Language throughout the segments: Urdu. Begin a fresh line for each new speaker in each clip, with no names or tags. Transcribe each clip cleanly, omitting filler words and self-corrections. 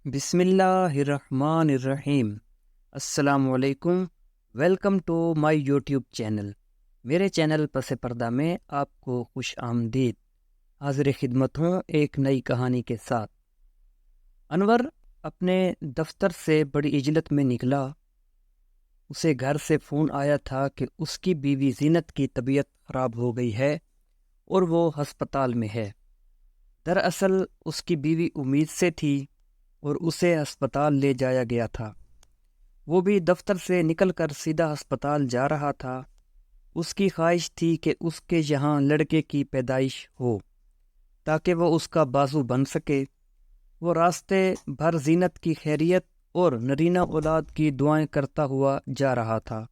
بسم اللہ الرحمن الرحیم۔ السلام علیکم۔ Welcome to my YouTube channel. میرے چینل پس پردہ میں آپ کو خوش آمدید۔ حاضر خدمت ہوں ایک نئی کہانی کے ساتھ۔ انور اپنے دفتر سے بڑی عجلت میں نکلا۔ اسے گھر سے فون آیا تھا کہ اس کی بیوی زینت کی طبیعت خراب ہو گئی ہے اور وہ ہسپتال میں ہے۔ دراصل اس کی بیوی امید سے تھی اور اسے ہسپتال لے جایا گیا تھا۔ وہ بھی دفتر سے نکل کر سیدھا ہسپتال جا رہا تھا۔ اس کی خواہش تھی کہ اس کے یہاں لڑکے کی پیدائش ہو تاکہ وہ اس کا بازو بن سکے۔ وہ راستے بھر زینت کی خیریت اور نرینہ اولاد کی دعائیں کرتا ہوا جا رہا تھا۔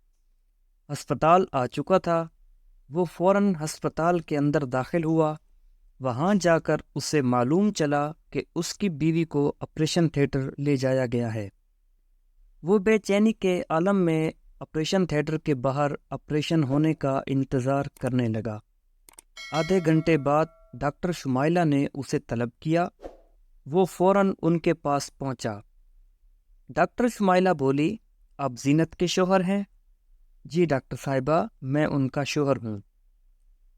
ہسپتال آ چکا تھا۔ وہ فوراً ہسپتال کے اندر داخل ہوا۔ وہاں جا کر اسے معلوم چلا کہ اس کی بیوی کو آپریشن تھیٹر لے جایا گیا ہے۔ وہ بے چینی کے عالم میں آپریشن تھیٹر کے باہر آپریشن ہونے کا انتظار کرنے لگا۔ آدھے گھنٹے بعد ڈاکٹر شمائلہ نے اسے طلب کیا۔ وہ فوراً ان کے پاس پہنچا۔ ڈاکٹر شمائلہ بولی، آپ زینت کے شوہر ہیں؟ جی ڈاکٹر صاحبہ، میں ان کا شوہر ہوں۔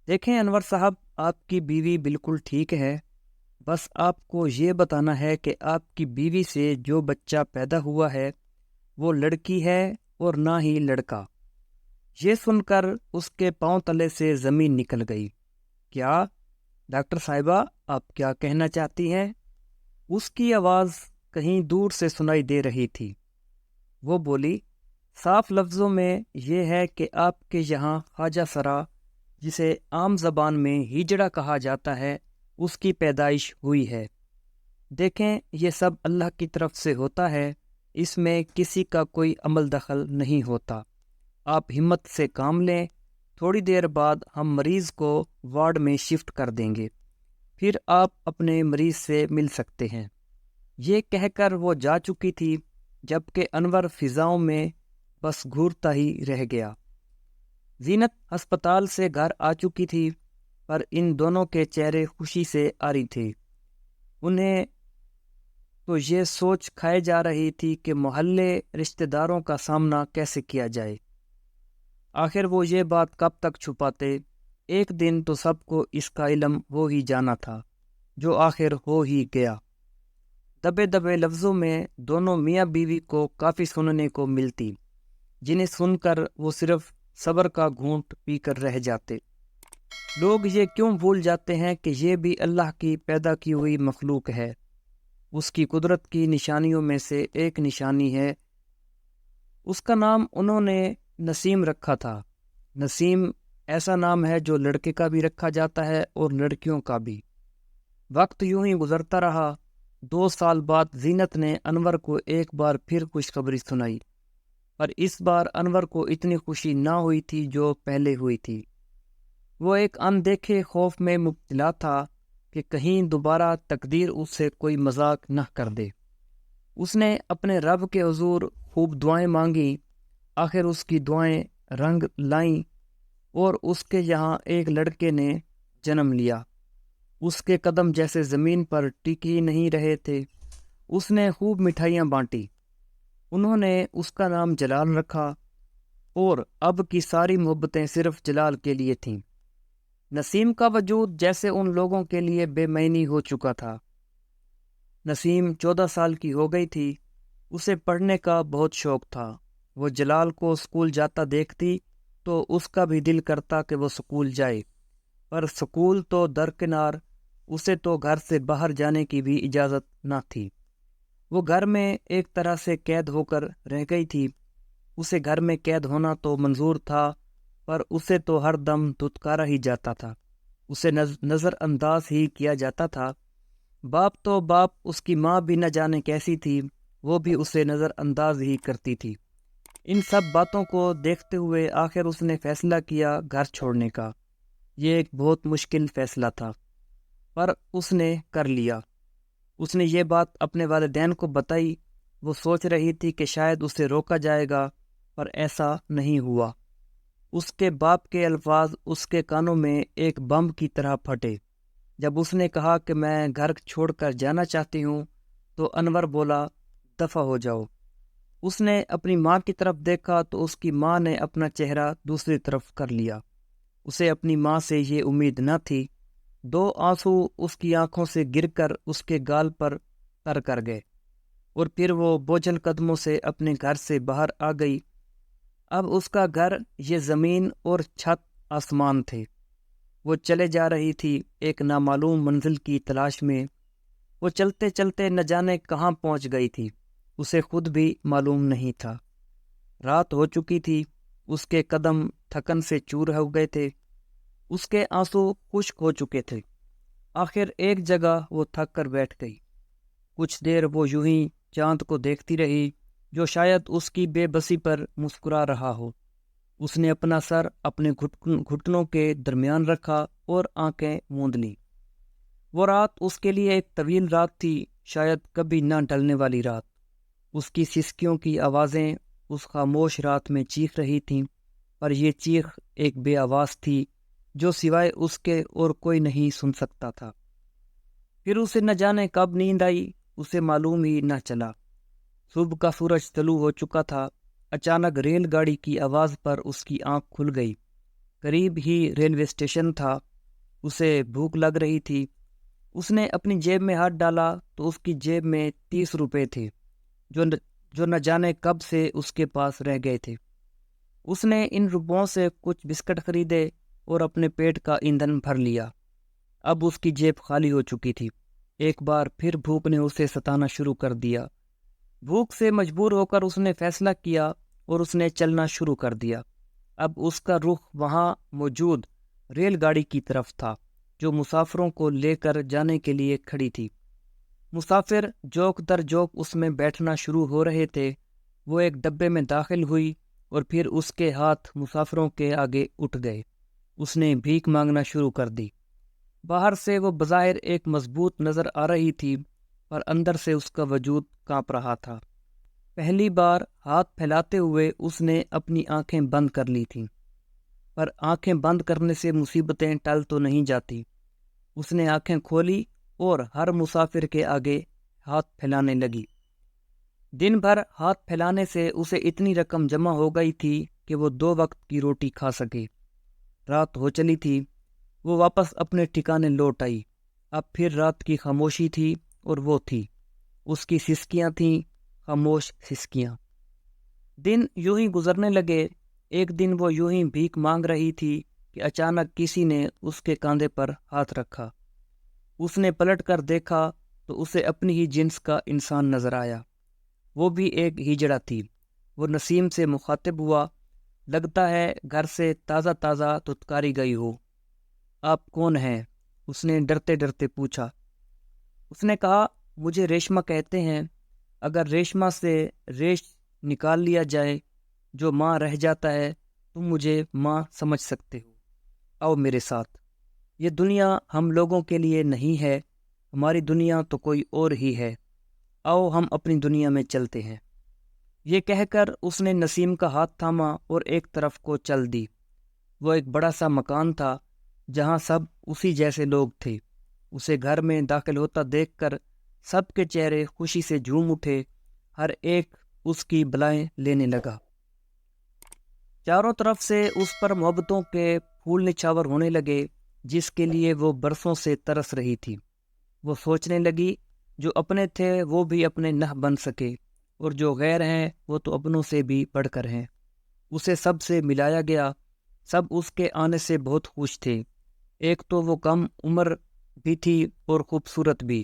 دیکھیں انور صاحب، آپ کی بیوی بالکل ٹھیک ہے۔ بس آپ کو یہ بتانا ہے کہ آپ کی بیوی سے جو بچہ پیدا ہوا ہے وہ لڑکی ہے اور نہ ہی لڑکا۔ یہ سن کر اس کے پاؤں تلے سے زمین نکل گئی۔ کیا ڈاکٹر صاحبہ، آپ کیا کہنا چاہتی ہیں؟ اس کی آواز کہیں دور سے سنائی دے رہی تھی۔ وہ بولی، صاف لفظوں میں یہ ہے کہ آپ کے یہاں خواجہ سرا، جسے عام زبان میں ہیجڑا کہا جاتا ہے، اس کی پیدائش ہوئی ہے۔ دیکھیں، یہ سب اللہ کی طرف سے ہوتا ہے، اس میں کسی کا کوئی عمل دخل نہیں ہوتا۔ آپ ہمت سے کام لیں، تھوڑی دیر بعد ہم مریض کو وارڈ میں شفٹ کر دیں گے، پھر آپ اپنے مریض سے مل سکتے ہیں۔ یہ کہہ کر وہ جا چکی تھی، جبکہ انور فضاؤں میں بس گھورتا ہی رہ گیا۔ زینت ہسپتال سے گھر آ چکی تھی، پر ان دونوں کے چہرے خوشی سے آری تھے۔ انہیں تو یہ سوچ کھائے جا رہی تھی کہ محلے رشتہ داروں کا سامنا کیسے کیا جائے۔ آخر وہ یہ بات کب تک چھپاتے؟ ایک دن تو سب کو اس کا علم ہو ہی جانا تھا، جو آخر ہو ہی گیا۔ دبے دبے لفظوں میں دونوں میاں بیوی کو کافی سننے کو ملتی، جنہیں سن کر وہ صرف صبر کا گھونٹ پی کر رہ جاتے۔ لوگ یہ کیوں بھول جاتے ہیں کہ یہ بھی اللہ کی پیدا کی ہوئی مخلوق ہے۔ اس کی قدرت کی نشانیوں میں سے ایک نشانی ہے، اس کا نام انہوں نے نسیم رکھا تھا۔ نسیم ایسا نام ہے جو لڑکے کا بھی رکھا جاتا ہے اور لڑکیوں کا بھی۔ وقت یوں ہی گزرتا رہا۔ 2 سال بعد زینت نے انور کو ایک بار پھر خوشخبری سنائی، پر اس بار انور کو اتنی خوشی نہ ہوئی تھی جو پہلے ہوئی تھی۔ وہ ایک اندیکھے خوف میں مبتلا تھا کہ کہیں دوبارہ تقدیر اس سے کوئی مذاق نہ کر دے۔ اس نے اپنے رب کے حضور خوب دعائیں مانگی۔ آخر اس کی دعائیں رنگ لائیں اور اس کے یہاں ایک لڑکے نے جنم لیا۔ اس کے قدم جیسے زمین پر ٹک ہی نہیں رہے تھے۔ اس نے خوب مٹھائیاں بانٹی۔ انہوں نے اس کا نام جلال رکھا، اور اب کی ساری محبتیں صرف جلال کے لیے تھیں۔ نسیم کا وجود جیسے ان لوگوں کے لیے بے معنی ہو چکا تھا۔ نسیم 14 سال کی ہو گئی تھی۔ اسے پڑھنے کا بہت شوق تھا۔ وہ جلال کو اسکول جاتا دیکھتی تو اس کا بھی دل کرتا کہ وہ اسکول جائے، پر اسکول تو درکنار، اسے تو گھر سے باہر جانے کی بھی اجازت نہ تھی۔ وہ گھر میں ایک طرح سے قید ہو کر رہ گئی تھی۔ اسے گھر میں قید ہونا تو منظور تھا، پر اسے تو ہر دم دھتکارا ہی جاتا تھا، اسے نظر انداز ہی کیا جاتا تھا۔ باپ تو باپ، اس کی ماں بھی نہ جانے کیسی تھی، وہ بھی اسے نظر انداز ہی کرتی تھی۔ ان سب باتوں کو دیکھتے ہوئے آخر اس نے فیصلہ کیا گھر چھوڑنے کا۔ یہ ایک بہت مشکل فیصلہ تھا، پر اس نے کر لیا۔ اس نے یہ بات اپنے والدین کو بتائی۔ وہ سوچ رہی تھی کہ شاید اسے روکا جائے گا، پر ایسا نہیں ہوا۔ اس کے باپ کے الفاظ اس کے کانوں میں ایک بم کی طرح پھٹے۔ جب اس نے کہا کہ میں گھر چھوڑ کر جانا چاہتی ہوں، تو انور بولا دفع ہو جاؤ۔ اس نے اپنی ماں کی طرف دیکھا تو اس کی ماں نے اپنا چہرہ دوسری طرف کر لیا۔ اسے اپنی ماں سے یہ امید نہ تھی۔ 2 آنسو اس کی آنکھوں سے گر کر اس کے گال پر تر کر گئے اور پھر وہ بوجھل قدموں سے اپنے گھر سے باہر آ گئی۔ اب اس کا گھر یہ زمین اور چھت آسمان تھے۔ وہ چلے جا رہی تھی ایک نامعلوم منزل کی تلاش میں۔ وہ چلتے چلتے نہ جانے کہاں پہنچ گئی تھی، اسے خود بھی معلوم نہیں تھا۔ رات ہو چکی تھی، اس کے قدم تھکن سے چور ہو گئے تھے، اس کے آنسو خشک ہو چکے تھے۔ آخر ایک جگہ وہ تھک کر بیٹھ گئی۔ کچھ دیر وہ یوں ہی چاند کو دیکھتی رہی جو شاید اس کی بے بسی پر مسکرا رہا ہو۔ اس نے اپنا سر اپنے گھٹنوں کے درمیان رکھا اور آنکھیں موند لیں۔ وہ رات اس کے لیے ایک طویل رات تھی، شاید کبھی نہ ڈھلنے والی رات۔ اس کی سسکیوں کی آوازیں اس خاموش رات میں چیخ رہی تھیں، پر یہ چیخ ایک بے آواز تھی جو سوائے اس کے اور کوئی نہیں سن سکتا تھا۔ پھر اسے نہ جانے کب نیند آئی، اسے معلوم ہی نہ چلا۔ صبح کا سورج طلوع ہو چکا تھا۔ اچانک ریل گاڑی کی آواز پر اس کی آنکھ کھل گئی۔ قریب ہی ریلوے اسٹیشن تھا۔ اسے بھوک لگ رہی تھی۔ اس نے اپنی جیب میں ہاتھ ڈالا تو اس کی جیب میں 30 روپے تھے جو نہ جانے کب سے اس کے پاس رہ گئے تھے۔ اس نے ان روپوں سے کچھ بسکٹ خریدے اور اپنے پیٹ کا ایندھن بھر لیا۔ اب اس کی جیب خالی ہو چکی تھی۔ ایک بار پھر بھوک نے اسے ستانا شروع کر دیا۔ بھوک سے مجبور ہو کر اس نے فیصلہ کیا اور اس نے چلنا شروع کر دیا۔ اب اس کا رخ وہاں موجود ریل گاڑی کی طرف تھا جو مسافروں کو لے کر جانے کے لیے کھڑی تھی۔ مسافر جوک در جوک اس میں بیٹھنا شروع ہو رہے تھے۔ وہ ایک ڈبے میں داخل ہوئی اور پھر اس کے ہاتھ مسافروں کے آگے اٹھ گئے۔ اس نے بھیک مانگنا شروع کر دی۔ باہر سے وہ بظاہر ایک مضبوط نظر آ رہی تھی، پر اندر سے اس کا وجود کانپ رہا تھا۔ پہلی بار ہاتھ پھیلاتے ہوئے اس نے اپنی آنکھیں بند کر لی تھیں، پر آنکھیں بند کرنے سے مصیبتیں ٹل تو نہیں جاتی۔ اس نے آنکھیں کھولی اور ہر مسافر کے آگے ہاتھ پھیلانے لگی۔ دن بھر ہاتھ پھیلانے سے اسے اتنی رقم جمع ہو گئی تھی کہ وہ 2 وقت کی روٹی کھا سکے۔ رات ہو چلی تھی۔ وہ واپس اپنے ٹھکانے لوٹ آئی۔ اب پھر رات کی خاموشی تھی اور وہ تھی۔ اس کی سسکیاں تھیں، خاموش سسکیاں۔ دن یوں ہی گزرنے لگے۔ ایک دن وہ یوں ہی بھیک مانگ رہی تھی کہ اچانک کسی نے اس کے کاندھے پر ہاتھ رکھا۔ اس نے پلٹ کر دیکھا تو اسے اپنی ہی جنس کا انسان نظر آیا۔ وہ بھی ایک ہجڑا تھی۔ وہ نسیم سے مخاطب ہوا، لگتا ہے گھر سے تازہ تازہ دھتکاری گئی ہو۔ آپ کون ہیں؟ اس نے ڈرتے ڈرتے پوچھا۔ اس نے کہا، مجھے ریشما کہتے ہیں۔ اگر ریشما سے ریش نکال لیا جائے جو ماں رہ جاتا ہے، تم مجھے ماں سمجھ سکتے ہو۔ آؤ میرے ساتھ۔ یہ دنیا ہم لوگوں کے لیے نہیں ہے، ہماری دنیا تو کوئی اور ہی ہے۔ آؤ ہم اپنی دنیا میں چلتے ہیں۔ یہ کہہ کر اس نے نسیم کا ہاتھ تھاما اور ایک طرف کو چل دی۔ وہ ایک بڑا سا مکان تھا جہاں سب اسی جیسے لوگ تھے۔ اسے گھر میں داخل ہوتا دیکھ کر سب کے چہرے خوشی سے جھوم اٹھے۔ ہر ایک اس کی بلائیں لینے لگا۔ چاروں طرف سے اس پر محبتوں کے پھول نچھاور ہونے لگے جس کے لیے وہ برسوں سے ترس رہی تھی۔ وہ سوچنے لگی، جو اپنے تھے وہ بھی اپنے نہ بن سکے، اور جو غیر ہیں وہ تو اپنوں سے بھی بڑھ کر ہیں۔ اسے سب سے ملایا گیا۔ سب اس کے آنے سے بہت خوش تھے۔ ایک تو وہ کم عمر بھی تھی اور خوبصورت بھی۔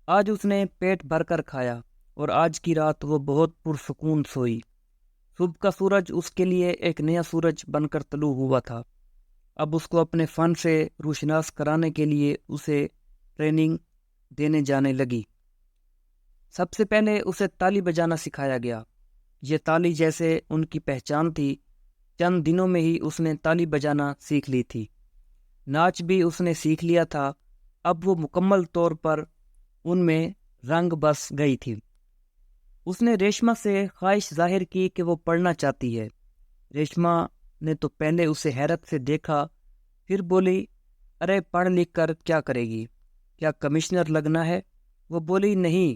آج اس نے پیٹ بھر کر کھایا اور آج کی رات وہ بہت پرسکون سوئی۔ صبح کا سورج اس کے لیے ایک نیا سورج بن کر طلوع ہوا تھا۔ اب اس کو اپنے فن سے روشناس کرانے کے لیے اسے ٹریننگ دینے جانے لگی۔ سب سے پہلے اسے تالی بجانا سکھایا گیا۔ یہ تالی جیسے ان کی پہچان تھی۔ چند دنوں میں ہی اس نے تالی بجانا سیکھ لی تھی۔ ناچ بھی اس نے سیکھ لیا تھا۔ اب وہ مکمل طور پر ان میں رنگ بس گئی تھی۔ اس نے ریشما سے خواہش ظاہر کی کہ وہ پڑھنا چاہتی ہے۔ ریشما نے تو پہلے اسے حیرت سے دیکھا، پھر بولی، ارے پڑھ لکھ کر کیا کرے گی؟ کیا کمشنر لگنا ہے؟ وہ بولی، نہیں،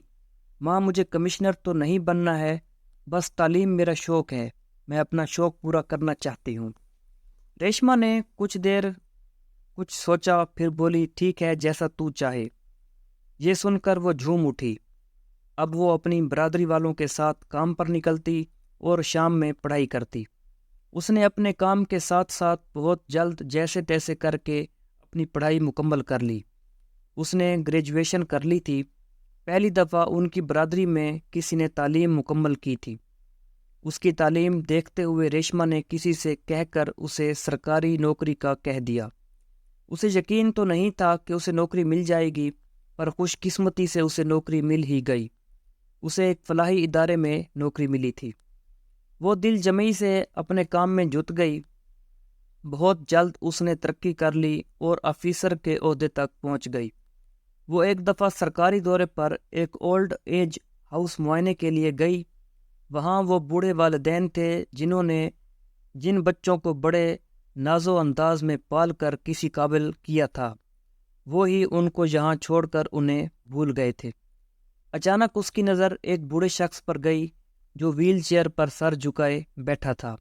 ماں مجھے کمشنر تو نہیں بننا ہے، بس تعلیم میرا شوق ہے، میں اپنا شوق پورا کرنا چاہتی ہوں۔ ریشما نے کچھ سوچا، پھر بولی ٹھیک ہے جیسا تو چاہے۔ یہ سن کر وہ جھوم اٹھی۔ اب وہ اپنی برادری والوں کے ساتھ کام پر نکلتی اور شام میں پڑھائی کرتی۔ اس نے اپنے کام کے ساتھ ساتھ بہت جلد جیسے تیسے کر کے اپنی پڑھائی مکمل کر لی۔ اس نے گریجویشن کر لی تھی۔ پہلی دفعہ ان کی برادری میں کسی نے تعلیم مکمل کی تھی۔ اس کی تعلیم دیکھتے ہوئے ریشما نے کسی سے کہہ کر اسے سرکاری نوکری کا کہہ دیا۔ اسے یقین تو نہیں تھا کہ اسے نوکری مل جائے گی، پر خوش قسمتی سے اسے نوکری مل ہی گئی۔ اسے ایک فلاحی ادارے میں نوکری ملی تھی۔ وہ دل جمعی سے اپنے کام میں جت گئی۔ بہت جلد اس نے ترقی کر لی اور آفیسر کے عہدے تک پہنچ گئی۔ وہ ایک دفعہ سرکاری دورے پر ایک اولڈ ایج ہاؤس معائنے کے لیے گئی۔ وہاں وہ بوڑھے والدین تھے جنہوں نے جن بچوں کو بڑے ناز و انداز میں پال کر کسی قابل کیا تھا، وہی ان کو یہاں چھوڑ کر انہیں بھول گئے تھے۔ اچانک اس کی نظر ایک بوڑھے شخص پر گئی جو ویل چیئر پر سر جھکائے بیٹھا تھا۔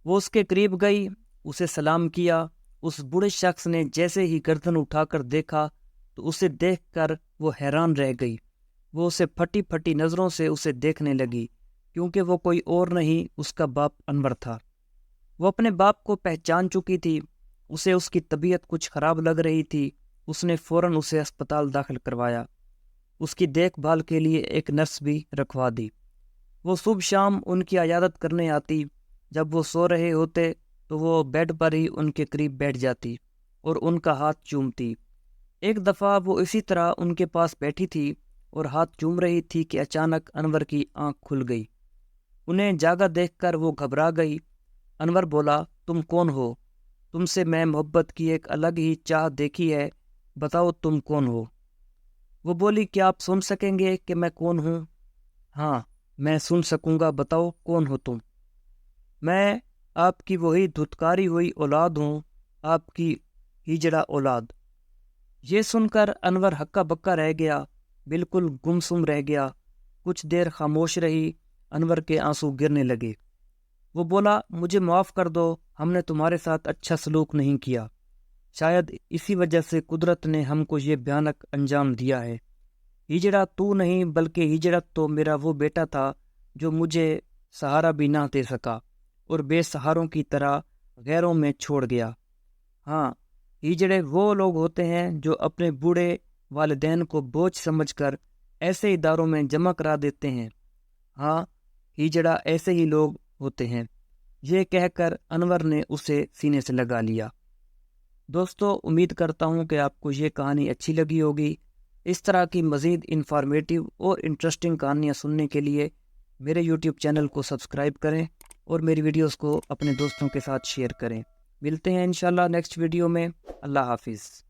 وہ اس کے قریب گئی، اسے سلام کیا۔ اس بوڑھے شخص نے جیسے ہی گردن اٹھا کر دیکھا تو اسے دیکھ کر وہ حیران رہ گئی۔ وہ اسے پھٹی پھٹی نظروں سے اسے دیکھنے لگی، کیونکہ وہ کوئی اور نہیں، اس کا باپ انور تھا۔ وہ اپنے باپ کو پہچان چکی تھی۔ اسے اس کی طبیعت کچھ خراب لگ رہی تھی۔ اس نے فوراً اسے اسپتال داخل کروایا۔ اس کی دیکھ بھال کے لیے ایک نرس بھی رکھوا دی۔ وہ صبح شام ان کی عیادت کرنے آتی۔ جب وہ سو رہے ہوتے تو وہ بیڈ پر ہی ان کے قریب بیٹھ جاتی اور ان کا ہاتھ چومتی۔ ایک دفعہ وہ اسی طرح ان کے پاس بیٹھی تھی اور ہاتھ چوم رہی تھی کہ اچانک انور کی آنکھ کھل گئی۔ انہیں جاگا دیکھ کر وہ گھبرا گئی۔ انور بولا، تم کون ہو؟ تم سے میں محبت کی ایک الگ ہی چاہ دیکھی ہے، بتاؤ تم کون ہو؟ وہ بولی، کیا آپ سن سکیں گے کہ میں کون ہوں؟ ہاں میں سن سکوں گا، بتاؤ کون ہو تم؟ میں آپ کی وہی دھتکاری ہوئی اولاد ہوں، آپ کی ہجڑا اولاد۔ یہ سن کر انور ہکا بکا رہ گیا، بالکل گمسم رہ گیا۔ کچھ دیر خاموش رہی۔ انور کے آنسو گرنے لگے۔ وہ بولا، مجھے معاف کر دو، ہم نے تمہارے ساتھ اچھا سلوک نہیں کیا۔ شاید اسی وجہ سے قدرت نے ہم کو یہ بھیانک انجام دیا ہے۔ ہجڑا تو نہیں بلکہ ہجڑا تو میرا وہ بیٹا تھا جو مجھے سہارا بھی نہ دے سکا اور بے سہاروں کی طرح غیروں میں چھوڑ گیا۔ ہاں، ہجڑے وہ لوگ ہوتے ہیں جو اپنے بوڑھے والدین کو بوجھ سمجھ کر ایسے اداروں میں جمع کرا دیتے ہیں۔ ہاں، ہجڑا ایسے ہی لوگ ہوتے ہیں۔ یہ کہہ کر انور نے اسے سینے سے لگا لیا۔ دوستو، امید کرتا ہوں کہ آپ کو یہ کہانی اچھی لگی ہوگی۔ اس طرح کی مزید انفارمیٹیو اور انٹرسٹنگ کہانیاں سننے کے لیے میرے یوٹیوب چینل کو سبسکرائب کریں اور میری ویڈیوز کو اپنے دوستوں کے ساتھ شیئر کریں۔ ملتے ہیں انشاءاللہ نیکسٹ ویڈیو میں۔ اللہ حافظ۔